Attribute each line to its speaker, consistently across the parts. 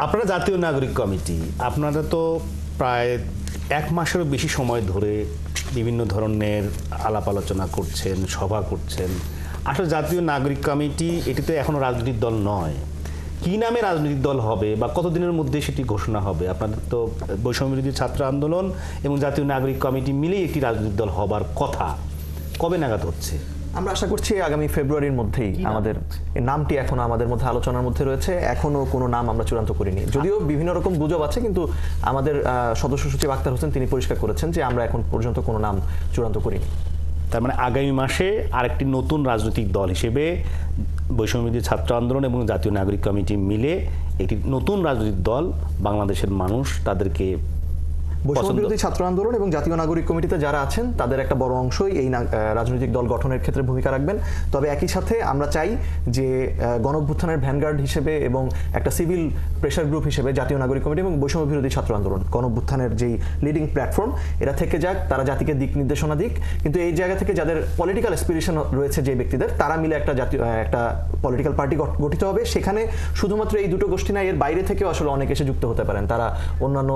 Speaker 1: আপনারা জাতীয় নাগরিক কমিটি, আপনারা তো প্রায় 1 মাসেরও বেশি সময় ধরে বিভিন্ন ধরনের আলাপ আলোচনা করছেন, সভা করছেন। আসলে জাতীয় নাগরিক কমিটি এটি তো এখনো রাজনৈতিক দল নয়। কি নামে রাজনৈতিক দল হবে বা কতদিনের মধ্যে সেটি ঘোষণা হবে? আপনাদের তো বৈষম্য বিরোধী ছাত্র আন্দোলন এবং জাতীয় নাগরিক কমিটি মিলেই একটি রাজনৈতিক দল হবার কথা, কবে নাগাদ হচ্ছে?
Speaker 2: আমরা আশা করছি আগামী ফেব্রুয়ারির মধ্যেই। আমাদের নামটি এখনো আমাদের মধ্যে আলোচনার মধ্যে রয়েছে, এখনো কোনো নাম আমরা চূড়ান্ত করিনি, যদিও বিভিন্ন রকম গুজব আছে, কিন্তু আমাদের সদস্য সচিব আক্তার হোসেন তিনি পরিষ্কার করেছেন যে আমরা এখন পর্যন্ত কোনো নাম চূড়ান্ত করিনি।
Speaker 1: তার মানে আগামী মাসে আরেকটি নতুন রাজনৈতিক দল হিসেবে বৈষম্য বিরোধী ছাত্র আন্দোলন এবং জাতীয় নাগরিক কমিটি মিলে একটি নতুন রাজনৈতিক দল, বাংলাদেশের মানুষ তাদেরকে
Speaker 2: বৈষম্য বিরোধী ছাত্র আন্দোলন এবং জাতীয় নাগরিক কমিটিতে যারা আছেন তাদের একটা বড় অংশই এই রাজনৈতিক দল গঠনের ক্ষেত্রে ভূমিকা রাখবেন। তবে একই সাথে আমরা চাই যে গণঅভ্যুত্থানের ভ্যানগার্ড হিসেবে এবং একটা সিভিল প্রেশার গ্রুপ হিসেবে জাতীয় নাগরিক কমিটি এবং বৈষম্য বিরোধী ছাত্র আন্দোলন গণঅভ্যুত্থানের যেই লিডিং প্ল্যাটফর্ম, এরা থেকে যাক, তারা জাতিকে দিক নির্দেশনা দিক, কিন্তু এই জায়গা থেকে যাদের পলিটিক্যাল অ্যাসপিরেশন রয়েছে যে ব্যক্তিদের, তারা মিলে একটা পলিটিক্যাল পার্টি গঠিত হবে। সেখানে শুধুমাত্র এই দুটো গোষ্ঠী না, এর বাইরে থেকেও আসলে অনেকে এসে যুক্ত হতে পারেন। তারা অন্যান্য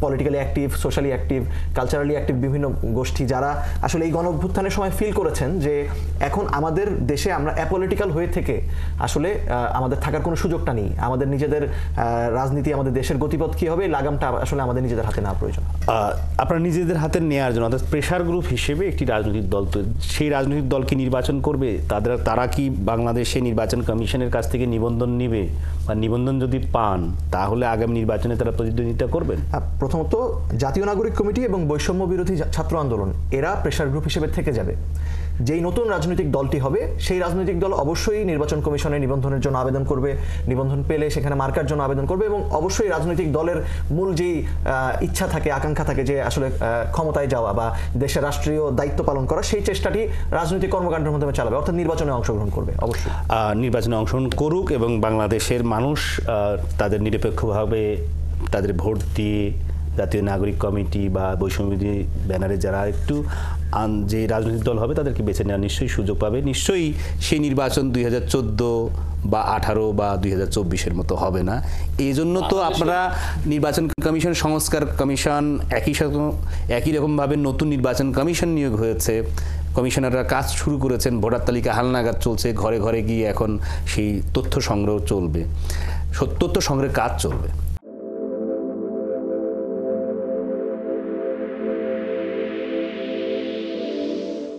Speaker 2: politically active, socially active, culturally active বিভিন্ন গোষ্ঠী যারা আসলে এই গণঅভ্যুত্থানের সময় ফিল করেছেন যে এখন আমাদের দেশে আমরা অ্যাপলিটিক্যাল হয়ে থেকে আসলে আমাদের থাকার কোনো সুযোগটা নেই, আমাদের নিজেদের রাজনীতি, আমাদের দেশের গতিপথ কী হবে, লাগামটা আসলে আমাদের নিজেদের হাতে নেওয়া প্রয়োজন।
Speaker 1: আপনারা নিজেদের হাতে নেওয়ার জন্য, অর্থাৎ প্রেশার গ্রুপ হিসেবে একটি রাজনৈতিক দল, তো সেই রাজনৈতিক দল কি নির্বাচন করবে? তারা কি বাংলাদেশে নির্বাচন কমিশনের কাছ থেকে নিবন্ধন নিবে, বা নিবন্ধন যদি পান তাহলে আগামী নির্বাচনে তারা প্রতিদ্বন্দ্বিতা করবেন?
Speaker 2: প্রথমত জাতীয় নাগরিক কমিটি এবং বৈষম্য বিরোধী ছাত্র আন্দোলন এরা প্রেশার গ্রুপ হিসেবে থেকে যাবে। যেই নতুন রাজনৈতিক দলটি হবে সেই রাজনৈতিক দল অবশ্যই নির্বাচন কমিশনে নিবন্ধনের জন্য আবেদন করবে, নিবন্ধন পেলে সেখানে মার্কার জন্য আবেদন করবে, এবং অবশ্যই রাজনৈতিক দলের মূল যেই ইচ্ছা থাকে, আকাঙ্ক্ষা থাকে যে আসলে ক্ষমতায় যাওয়া বা দেশের রাষ্ট্রীয় দায়িত্ব পালন করা, সেই চেষ্টাটি রাজনৈতিক কর্মকাণ্ডের মাধ্যমে চালাবে, অর্থাৎ নির্বাচনে অংশগ্রহণ করবে। অবশ্যই
Speaker 1: নির্বাচনে অংশগ্রহণ করুক এবং বাংলাদেশের মানুষ তাদের নিরপেক্ষভাবে তাদের ভোট দিয়ে জাতীয় নাগরিক কমিটি বা বৈষম্য বিরোধী ব্যানারে যারা একটু যে রাজনৈতিক দল হবে তাদেরকে বেছে নেওয়ার নিশ্চয়ই সুযোগ পাবে। নিশ্চয়ই সেই নির্বাচন 2014 বা 18 বা 2024-এর মতো হবে না। এই জন্য তো আপনারা নির্বাচন কমিশন, সংস্কার কমিশন, একই রকমভাবে নতুন নির্বাচন কমিশন নিয়োগ হয়েছে, কমিশনাররা কাজ শুরু করেছেন, ভোটার তালিকা হালনাগাদ চলছে, ঘরে ঘরে গিয়ে এখন সেই তথ্য সংগ্রহ চলবে, তথ্য সংগ্রহের কাজ চলবে।